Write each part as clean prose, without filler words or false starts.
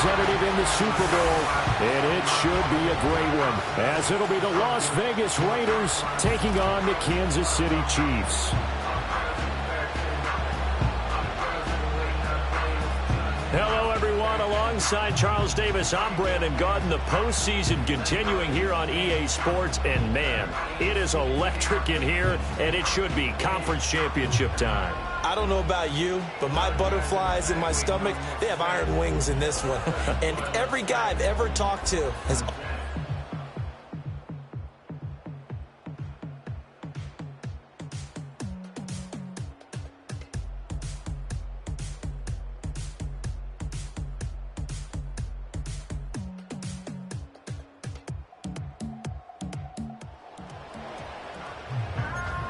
representative in the Super Bowl, and it should be a great one, as it'll be the Las Vegas Raiders taking on the Kansas City Chiefs. Hello, everyone. Alongside Charles Davis, I'm Brandon Gaudin. The postseason continuing here on EA Sports, and man, it is electric in here, and it should be conference championship time. I don't know about you, but my butterflies in my stomach, they have iron wings in this one. And every guy I've ever talked to has...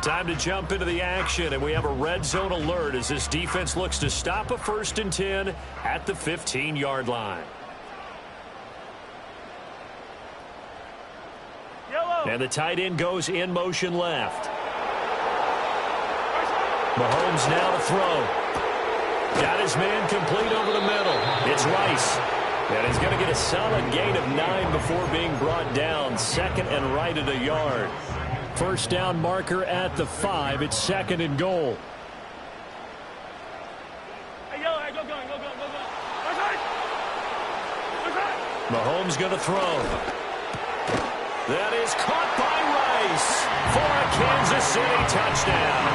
Time to jump into the action, and we have a red zone alert as this defense looks to stop a 1st and 10 at the 15-yard line. Yellow. And the tight end goes in motion left. Mahomes now to throw. Got his man complete over the middle. It's Rice. And he's going to get a solid gain of 9 before being brought down. 2nd and right at a yard. First down marker at the 5. It's 2nd and goal. Hey, go. Mahomes going to throw. That is caught by Rice for a Kansas City touchdown.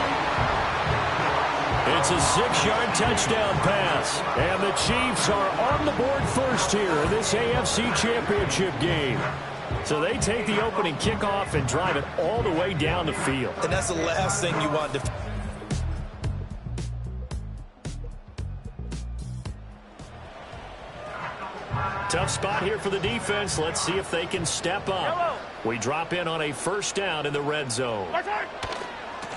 It's a 6-yard touchdown pass. And the Chiefs are on the board first here in this AFC Championship game. So they take the opening kickoff and drive it all the way down the field. And that's the last thing you want to... Tough spot here for the defense. Let's see if they can step up. We drop in on a first down in the red zone.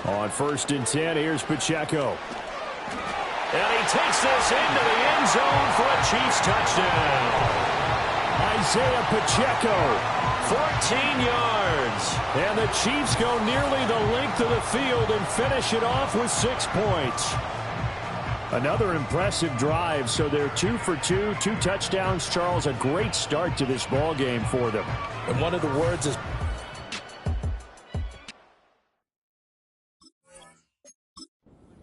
On 1st and 10, here's Pacheco. And he takes this into the end zone for a Chiefs touchdown. Isaiah Pacheco. 14 yards. And the Chiefs go nearly the length of the field and finish it off with 6 points. Another impressive drive, so they're 2 for 2, 2 touchdowns. Charles, a great start to this ball game for them. And one of the words is...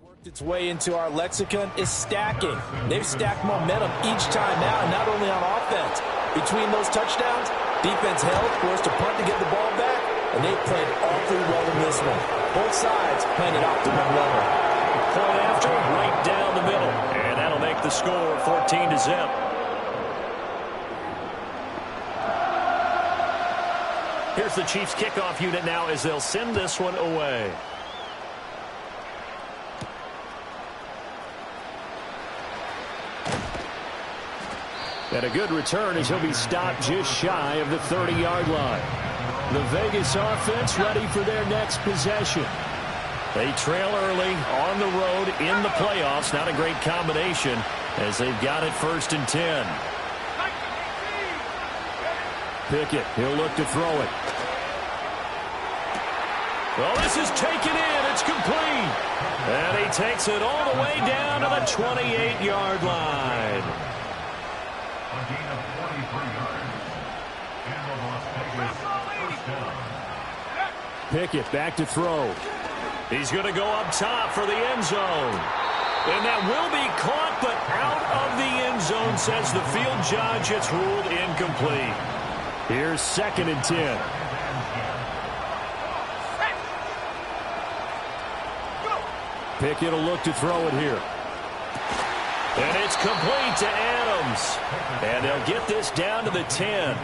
worked its way into our lexicon is stacking. They've stacked momentum each time out, and not only on offense. Between those touchdowns, defense held, forced a punt to get the ball back, and they played awfully well in this one. Both sides playing at optimum level. Point after, right down the middle. And that'll make the score 14-0. Here's the Chiefs kickoff unit now as they'll send this one away. And a good return as he'll be stopped just shy of the 30-yard line. The Vegas offense ready for their next possession. They trail early on the road in the playoffs. Not a great combination as they've got it 1st and 10. Pickett, he'll look to throw it. Well, this is taken in. It's complete. And he takes it all the way down to the 28-yard line. A gain of 43 yards. And the Las Vegas first down. Pickett back to throw. He's going to go up top for the end zone. And that will be caught, but out of the end zone, says the field judge. It's ruled incomplete. Here's 2nd and 10. Pickett will look to throw it here. And it's complete to Adams. And they'll get this down to the 10.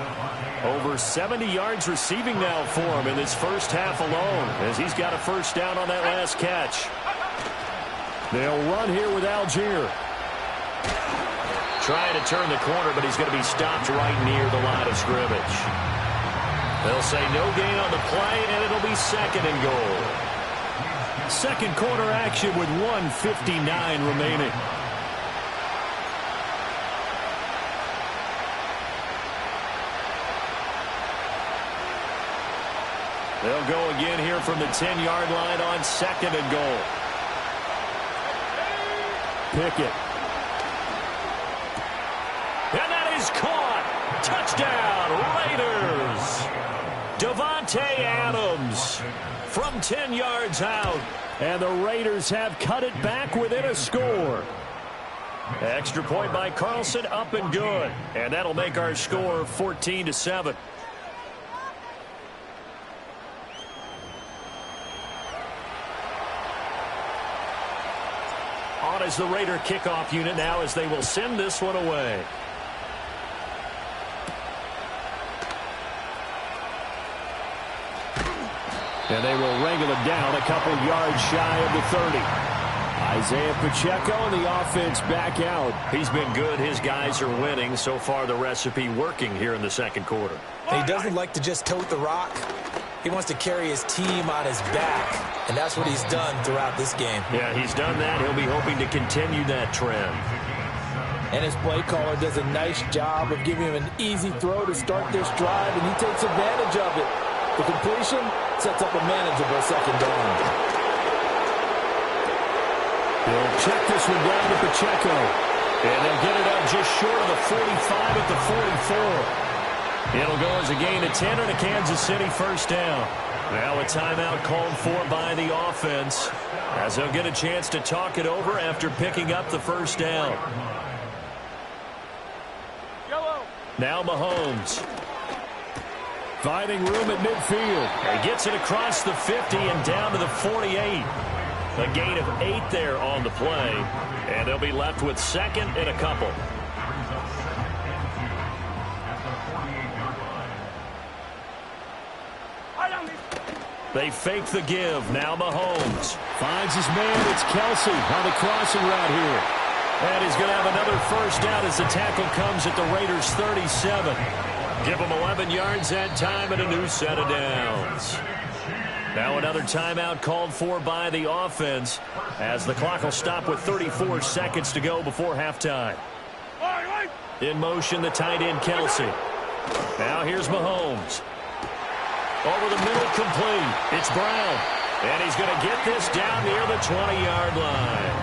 Over 70 yards receiving now for him in this first half alone, as he's got a first down on that last catch. They'll run here with Algier. Trying to turn the corner, but he's going to be stopped right near the line of scrimmage. They'll say no gain on the play, and it'll be 2nd and goal. Second quarter action with 1:59 remaining. They'll go again here from the 10-yard line on 2nd and goal. Pickett. And that He's caught. Touchdown, Raiders. Davante Adams from 10 yards out. And the Raiders have cut it back within a score. Extra point by Carlson, up and good. And that'll make our score 14-7. On is the Raider kickoff unit now as they will send this one away. And they will wrangle it down a couple yards shy of the 30. Isaiah Pacheco and the offense back out. He's been good. His guys are winning. So far, the recipe working here in the second quarter. He doesn't like to just tote the rock. He wants to carry his team on his back, and that's what he's done throughout this game. Yeah, he's done that. He'll be hoping to continue that trend. And his play caller does a nice job of giving him an easy throw to start this drive, and he takes advantage of it. The completion sets up a manageable second down. They'll check this one down to Pacheco. And they'll get it up just short of the 45 at the 44. It'll go as a gain of 10 and a Kansas City first down. Now a timeout called for by the offense as they'll get a chance to talk it over after picking up the first down. Now Mahomes. Finding room at midfield. He gets it across the 50 and down to the 48. A gain of 8 there on the play. And they'll be left with second and a couple. They fake the give. Now Mahomes finds his man. It's Kelsey on the crossing route here. And he's going to have another first down as the tackle comes at the Raiders' 37. Give them 11 yards that time and a new set of downs. Now another timeout called for by the offense as the clock will stop with 34 seconds to go before halftime. In motion, the tight end Kelsey. Now here's Mahomes. Over the middle, complete. It's Brown. And he's going to get this down near the 20-yard line.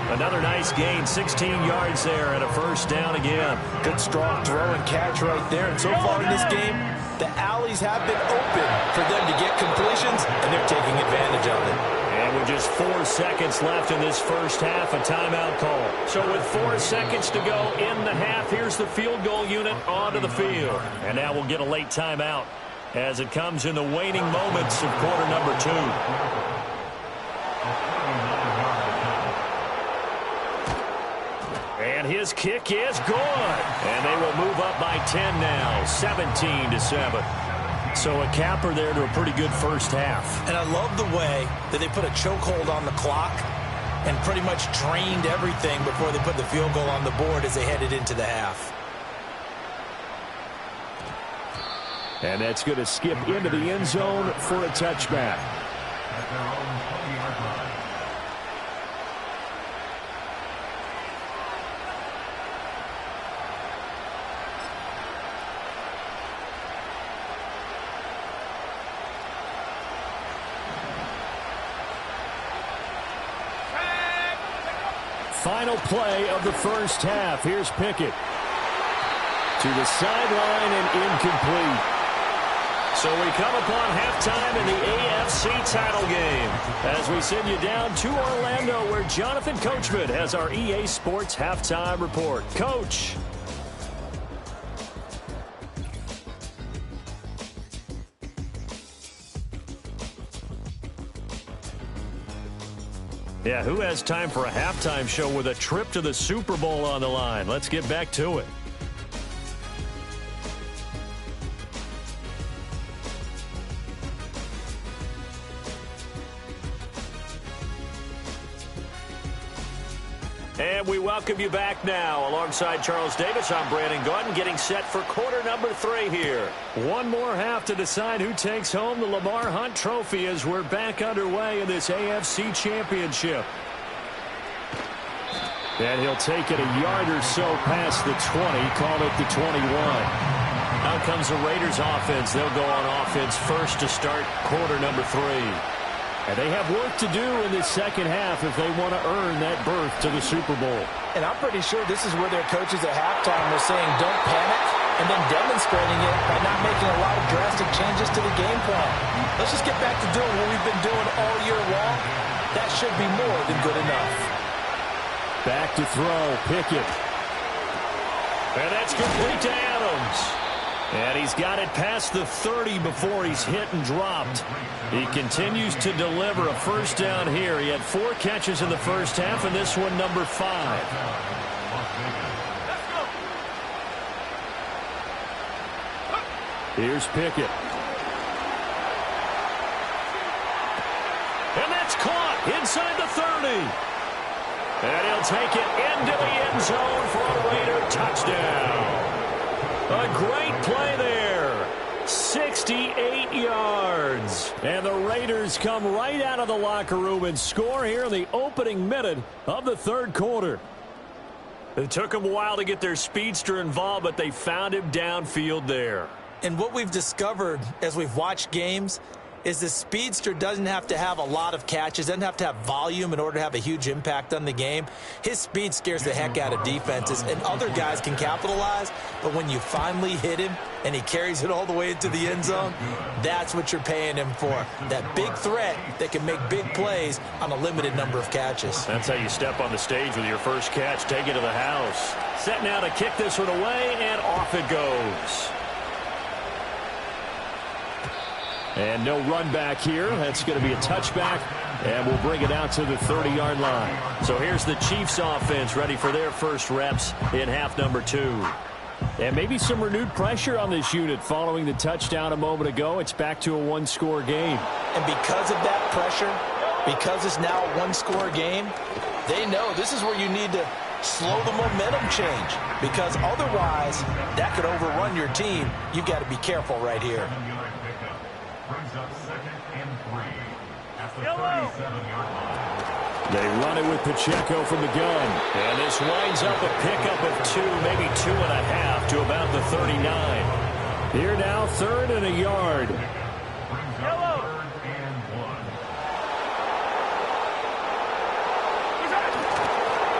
Another nice gain, 16 yards there and a first down again. Good strong throw and catch right there. And so far in this game, the alleys have been open for them to get completions, and they're taking advantage of it. And with just 4 seconds left in this first half, a timeout call. So with 4 seconds to go in the half, here's the field goal unit onto the field. And now we'll get a late timeout as it comes in the waning moments of quarter number 2. And his kick is good. And they will move up by 10 now, 17-7. So a capper there to a pretty good first half. And I love the way that they put a chokehold on the clock and pretty much drained everything before they put the field goal on the board as they headed into the half. And that's going to skip into the end zone for a touchback. Final play of the first half. Here's Pickett. To the sideline and incomplete. So we come upon halftime in the AFC title game as we send you down to Orlando where Jonathan Coachman has our EA Sports halftime report. Coach. Yeah, who has time for a halftime show with a trip to the Super Bowl on the line? Let's get back to it. And we welcome you back now. Alongside Charles Davis, I'm Brandon Gordon, getting set for quarter number 3 here. One more half to decide who takes home the Lamar Hunt Trophy as we're back underway in this AFC Championship. And he'll take it a yard or so past the 20, call it the 21. Out comes the Raiders offense. They'll go on offense first to start quarter number 3. And they have work to do in this second half if they want to earn that berth to the Super Bowl. And I'm pretty sure this is where their coaches at halftime were saying don't panic, and then demonstrating it by not making a lot of drastic changes to the game plan. Let's just get back to doing what we've been doing all year long. That should be more than good enough. Back to throw, Pickett. And that's complete to Adams. And he's got it past the 30 before he's hit and dropped. He continues to deliver a first down here. He had 4 catches in the first half, and this one number 5. Here's Pickett. And that's caught inside the 30. And he'll take it into the end zone for a Raider touchdown. A great play there. 68 yards. And the Raiders come right out of the locker room and score here in the opening minute of the third quarter. It took them a while to get their speedster involved, but they found him downfield there. And what we've discovered as we've watched games is the speedster doesn't have to have a lot of catches, doesn't have to have volume in order to have a huge impact on the game. His speed scares the heck out of defenses, and other guys can capitalize, but when you finally hit him and he carries it all the way into the end zone, that's what you're paying him for. That big threat that can make big plays on a limited number of catches. That's how you step on the stage with your first catch. Take it to the house. Set now to kick this one away, and off it goes. And no run back here. That's going to be a touchback, and we'll bring it out to the 30-yard line. So here's the Chiefs offense ready for their first reps in half number 2. And maybe some renewed pressure on this unit following the touchdown a moment ago. It's back to a one-score game. And because of that pressure, because it's now a one-score game, they know this is where you need to slow the momentum change, because otherwise that could overrun your team. You've got to be careful right here. Brings up 2nd and 3 at the 37-yard line. They run it with Pacheco from the gun. And this winds up a pickup of 2, maybe 2.5 to about the 39. Here now, 3rd and a yard. Brings up 3rd and 1.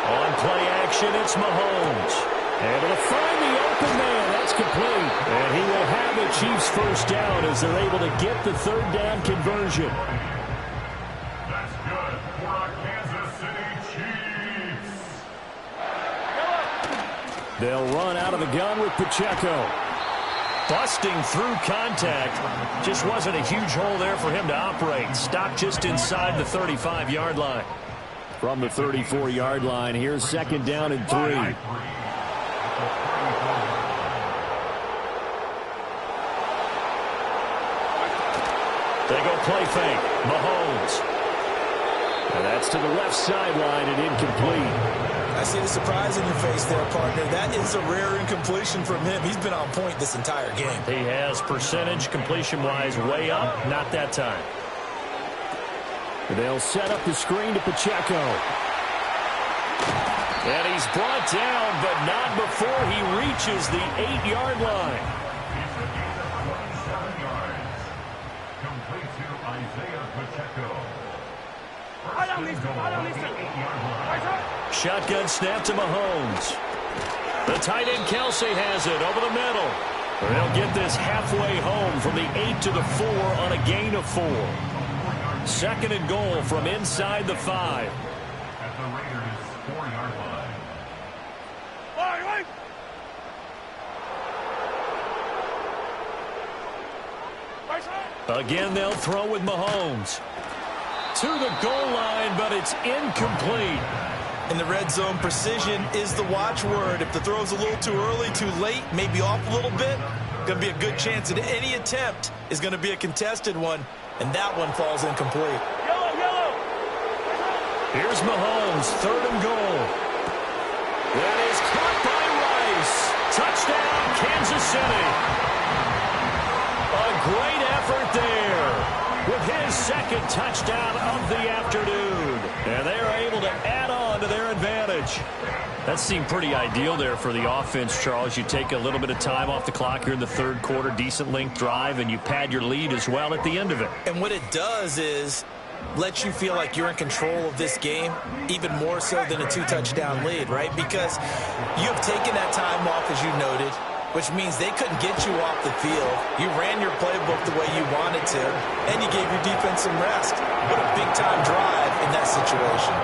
On play action, it's Mahomes. Able to find the open man. That's complete. And he will have the Chiefs first down as they're able to get the 3rd down conversion. That's good for our Kansas City Chiefs. They'll run out of the gun with Pacheco. Busting through contact. Just wasn't a huge hole there for him to operate. Stopped just inside the 35-yard line. From the 34-yard line, here's 2nd down and 3. They go play fake. Mahomes. And that's to the left sideline and incomplete. I see the surprise in your face there, partner. That is a rare incompletion from him. He's been on point this entire game. He has percentage completion-wise way up. Not that time. They'll set up the screen to Pacheco. And he's brought down, but not before he reaches the 8-yard line. Shotgun snap to Mahomes. The tight end Kelsey has it over the middle. They'll get this halfway home from the 8 to the 4 on a gain of 4. 2nd and goal from inside the 5. At the Raiders' 4-yard line. Again, they'll throw with Mahomes. To the goal line, but it's incomplete. In the red zone, precision is the watchword. If the throw's a little too early, too late, maybe off a little bit, going to be a good chance that any attempt is going to be a contested one, and that one falls incomplete. Here's Mahomes, 3rd and goal. That is caught by Rice. Touchdown, Kansas City. A great effort there with his 2nd touchdown of the afternoon. And they're able to add on to their advantage. That seemed pretty ideal there for the offense, Charles. You take a little bit of time off the clock here in the 3rd quarter, decent length drive, and you pad your lead as well at the end of it. And what it does is lets you feel like you're in control of this game, even more so than a 2-touchdown lead, right? Because you have taken that time off, as you noted, which means they couldn't get you off the field. You ran your playbook the way you wanted to, and you gave your defense some rest. What a big-time drive in that situation.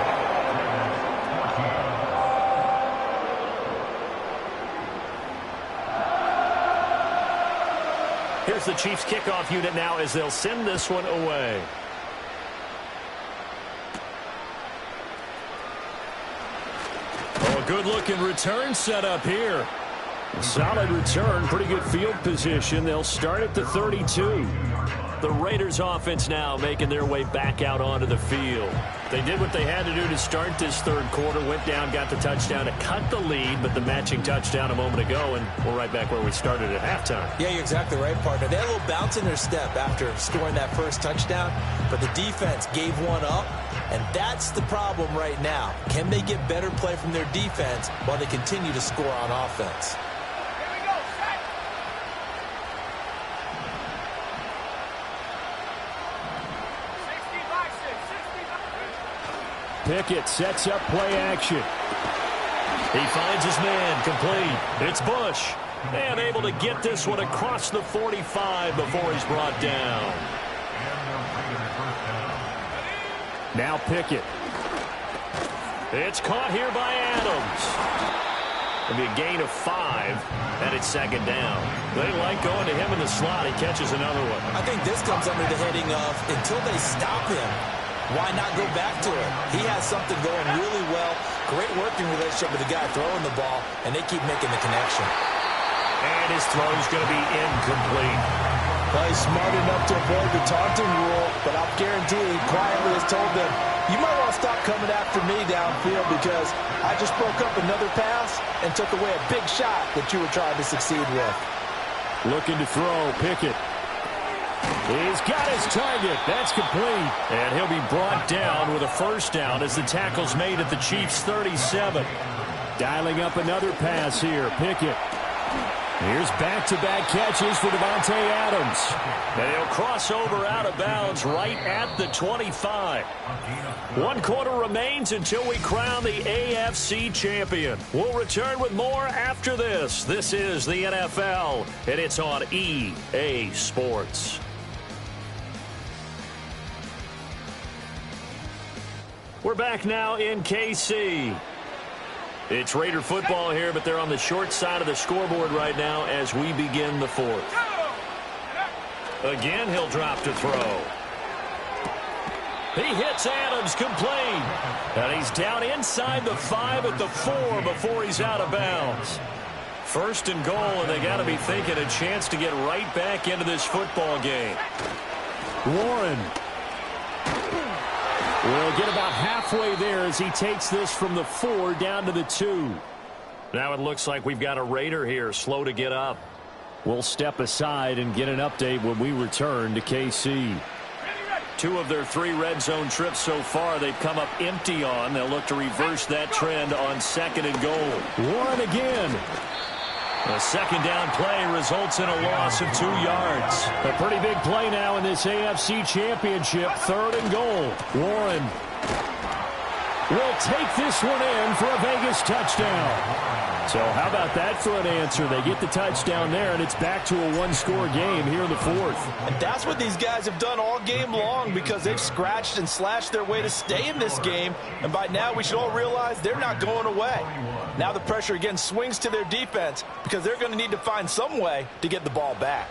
Here's the Chiefs kickoff unit now as they'll send this one away. Oh, a good-looking return set up here. Solid return, pretty good field position. They'll start at the 32. The Raiders offense now making their way back out onto the field. They did what they had to do to start this third quarter, went down, got the touchdown to cut the lead, but the matching touchdown a moment ago, and we're right back where we started at halftime. Yeah, you're exactly right, partner. They had a little bounce in their step after scoring that first touchdown, but the defense gave one up, and that's the problem right now. Can they get better play from their defense while they continue to score on offense? Pickett sets up play action. He finds his man, complete. It's Bush. And able to get this one across the 45 before he's brought down. Now Pickett. It's caught here by Adams. It'll be a gain of 5, and it's second down. They like going to him in the slot. He catches another one. I think this comes under the heading of until they stop him, why not go back to it? He has something going really well. Great working relationship with the guy throwing the ball, and they keep making the connection. And his throw is going to be incomplete. Well, he's smart enough to avoid the taunting rule, but I'll guarantee he quietly has told them, you might want to stop coming after me downfield because I just broke up another pass and took away a big shot that you were trying to succeed with. Looking to throw, Pickett. He's got his target. That's complete. And he'll be brought down with a first down as the tackle's made at the Chiefs' 37. Dialing up another pass here. Pickett. Here's back-to-back catches for Davante Adams. And he'll cross over out of bounds right at the 25. 1 quarter remains until we crown the AFC champion. We'll return with more after this. This is the NFL, and it's on EA Sports. We're back now in KC. It's Raider football here, but they're on the short side of the scoreboard right now as we begin the fourth. Again, he'll drop to throw. He hits Adams complete. And he's down inside the 5 at the 4 before he's out of bounds. First and goal, and they got to be thinking a chance to get right back into this football game. Warren will get about halfway there as he takes this from the 4 down to the 2. Now it looks like we've got a Raider here, slow to get up. We'll step aside and get an update when we return to KC. 2 of their 3 red zone trips so far they've come up empty on. They'll look to reverse that trend on 2nd and goal. Warren again. A second down play results in a loss of 2 yards. A pretty big play now in this AFC Championship. 3rd and goal. Warren will take this one in for a Vegas touchdown. So how about that for an answer? They get the touchdown there, and it's back to a 1-score game here in the 4th. And that's what these guys have done all game long because they've scratched and slashed their way to stay in this game. And by now, we should all realize they're not going away. Now the pressure again swings to their defense because they're going to need to find some way to get the ball back.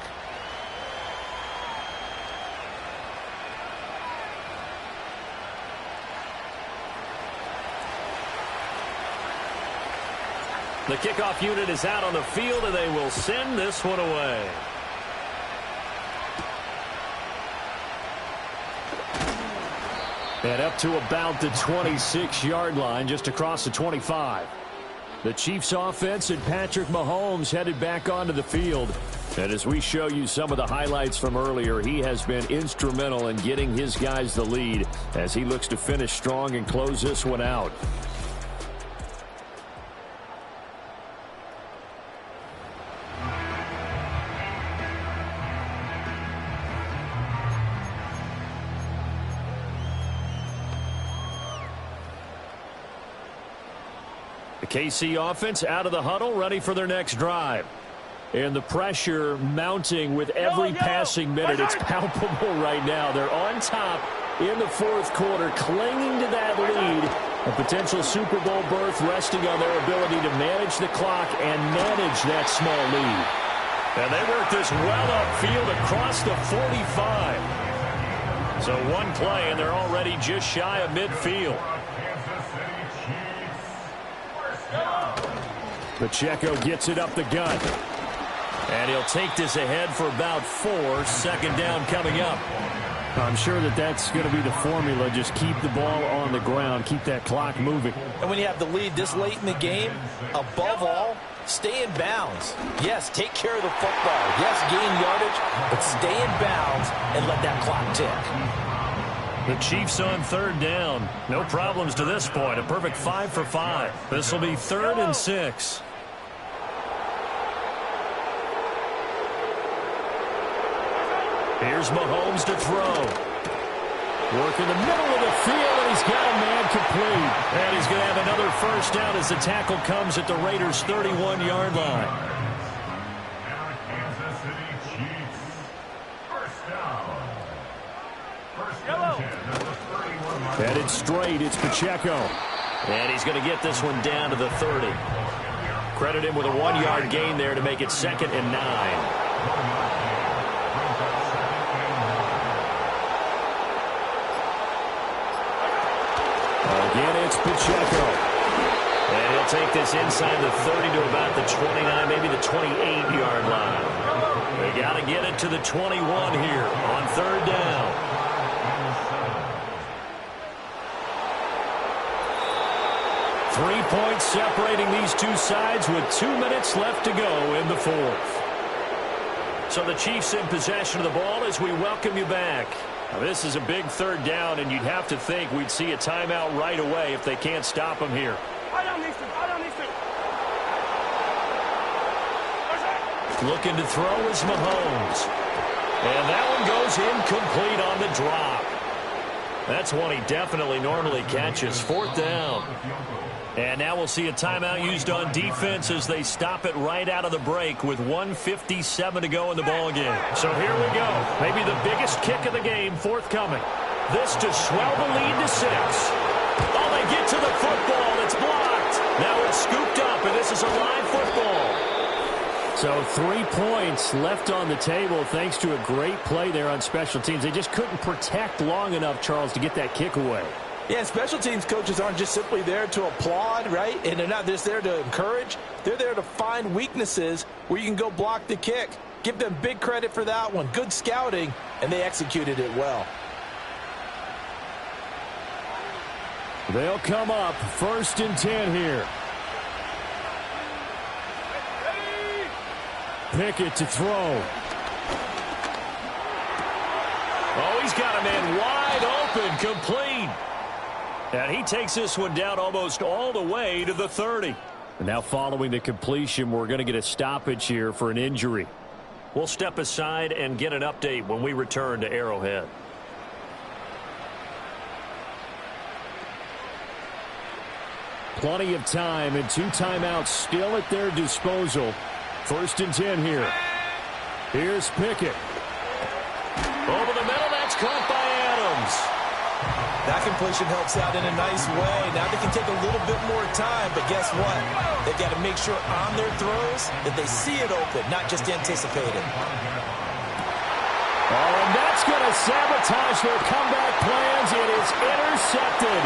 The kickoff unit is out on the field, and they will send this one away. And up to about the 26-yard line, just across the 25. The Chiefs offense and Patrick Mahomes headed back onto the field. And as we show you some of the highlights from earlier, he has been instrumental in getting his guys the lead as he looks to finish strong and close this one out. KC offense out of the huddle, ready for their next drive. And the pressure mounting with every passing minute. It's palpable right now. They're on top in the fourth quarter, clinging to that lead. A potential Super Bowl berth resting on their ability to manage the clock and manage that small lead. And they work this well upfield across the 45. So one play, and they're already just shy of midfield. Pacheco gets it up the gut. And he'll take this ahead for about 4. Second down coming up. I'm sure that that's going to be the formula. Just keep the ball on the ground. Keep that clock moving. And when you have the lead this late in the game, above all, stay in bounds. Yes, take care of the football. Yes, gain yardage, but stay in bounds and let that clock tick. The Chiefs on third down. No problems to this point. A perfect 5 for 5. This will be 3rd and 6. Here's Mahomes to throw. Work in the middle of the field, and he's got a man complete. And he's going to have another first down as the tackle comes at the Raiders' 31-yard line. Kansas City Chiefs. First down. First and 10 at the 31. Headed straight, it's Pacheco. And he's going to get this one down to the 30. Credit him with a 1-yard gain there to make it 2nd and 9. Again, it's Pacheco. And he'll take this inside the 30 to about the 29, maybe the 28-yard line. They got to get it to the 21 here on third down. Three points separating these two sides with 2 minutes left to go in the fourth. So the Chiefs in possession of the ball as we welcome you back. Now, this is a big third down, and you'd have to think we'd see a timeout right away if they can't stop him here. Looking to throw is Mahomes. And that one goes incomplete on the drop. That's one he definitely normally catches. 4th down. And now we'll see a timeout used on defense as they stop it right out of the break with 1:57 to go in the ballgame. So here we go. Maybe the biggest kick of the game forthcoming. This to swell the lead to 6. Oh, they get to the football. It's blocked. Now it's scooped up, and this is a live football. So 3 points left on the table thanks to a great play there on special teams. They just couldn't protect long enough, Charles, to get that kick away. Yeah, special teams coaches aren't just simply there to applaud, right? And they're not just there to encourage. They're there to find weaknesses where you can go block the kick. Give them big credit for that one. Good scouting, and they executed it well. They'll come up 1st and 10 here. Pickett to throw. Oh, he's got a man wide open, complete. And he takes this one down almost all the way to the 30. And now following the completion, we're going to get a stoppage here for an injury. We'll step aside and get an update when we return to Arrowhead. Plenty of time and 2 timeouts still at their disposal. 1st and 10 here. Here's Pickett. Over the middle, that's caught by Adams. That completion helps out in a nice way. Now they can take a little bit more time, but guess what? They've got to make sure on their throws that they see it open, not just anticipate it. Oh, and that's going to sabotage their comeback plans. It is intercepted.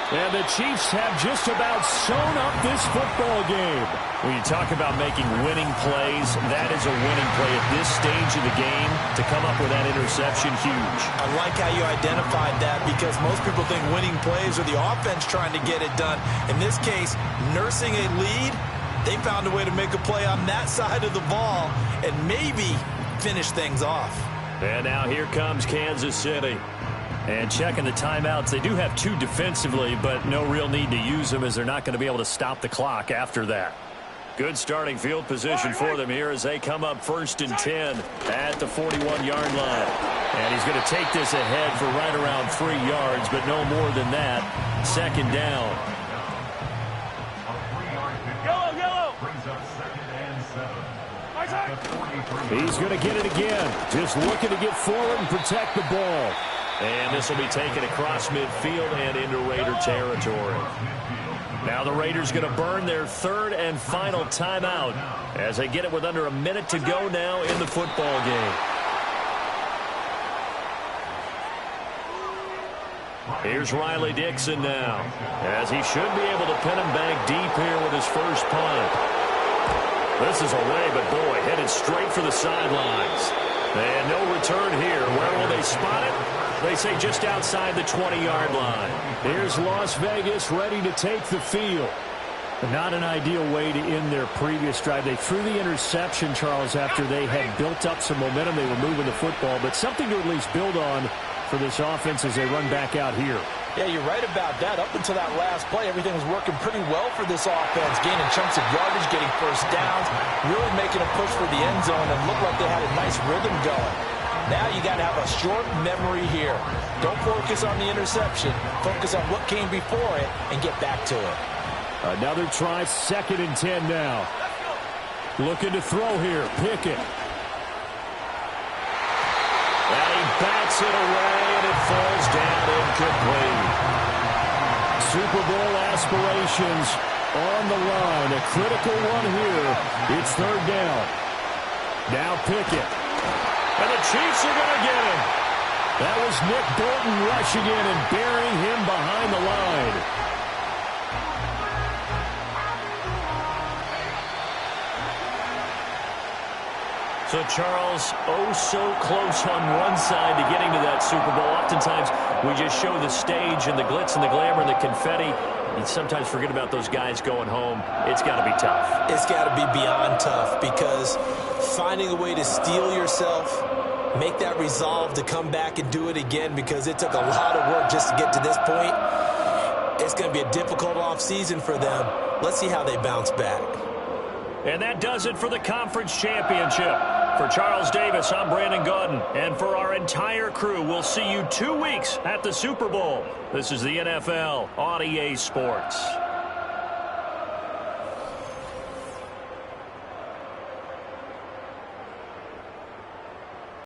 And the Chiefs have just about sewn up this football game. When you talk about making winning plays, that is a winning play at this stage of the game. To come up with that interception, huge. I like how you identified that because most people think winning plays are the offense trying to get it done. In this case, nursing a lead, they found a way to make a play on that side of the ball and maybe finish things off. And now here comes Kansas City. And checking the timeouts, they do have 2 defensively, but no real need to use them as they're not going to be able to stop the clock after that. Good starting field position for them here as they come up 1st and 10 at the 41-yard line. And he's going to take this ahead for right around 3 yards, but no more than that. 2nd down. He's going to get it again. Just looking to get forward and protect the ball. And this will be taken across midfield and into Raider territory. Now the Raiders going to burn their 3rd and final timeout as they get it with under a minute to go now in the football game. Here's Riley Dixon now, as he should be able to pin him back deep here with his first punt. This is away, but boy, headed straight for the sidelines. And no return here. Where will they spot it? They say just outside the 20-yard line. Here's Las Vegas ready to take the field. Not an ideal way to end their previous drive. They threw the interception, Charles, after they had built up some momentum. They were moving the football, but something to at least build on for this offense as they run back out here. Yeah, you're right about that. Up until that last play, everything was working pretty well for this offense, gaining chunks of yardage, getting first downs, really making a push for the end zone, and looked like they had a nice rhythm going. Now you got to have a short memory here. Don't focus on the interception. Focus on what came before it and get back to it. Another try, 2nd and 10 now. Looking to throw here, Pickett. And he bats it away, and it falls down incomplete. Super Bowl aspirations on the line. A critical one here. It's 3rd down. Now Pickett. And the Chiefs are going to get him. That was Nick Bolton rushing in and burying him behind the line. So, Charles, oh so close on one side to getting to that Super Bowl. Oftentimes, we just show the stage and the glitz and the glamour and the confetti. You sometimes forget about those guys going home. It's got to be tough. It's got to be beyond tough, because finding a way to steel yourself, make that resolve to come back and do it again, because it took a lot of work just to get to this point. It's going to be a difficult offseason for them. Let's see how they bounce back. And that does it for the conference championship. For Charles Davis, I'm Brandon Gaudin. And for our entire crew, we'll see you 2 weeks at the Super Bowl. This is the NFL on EA Sports.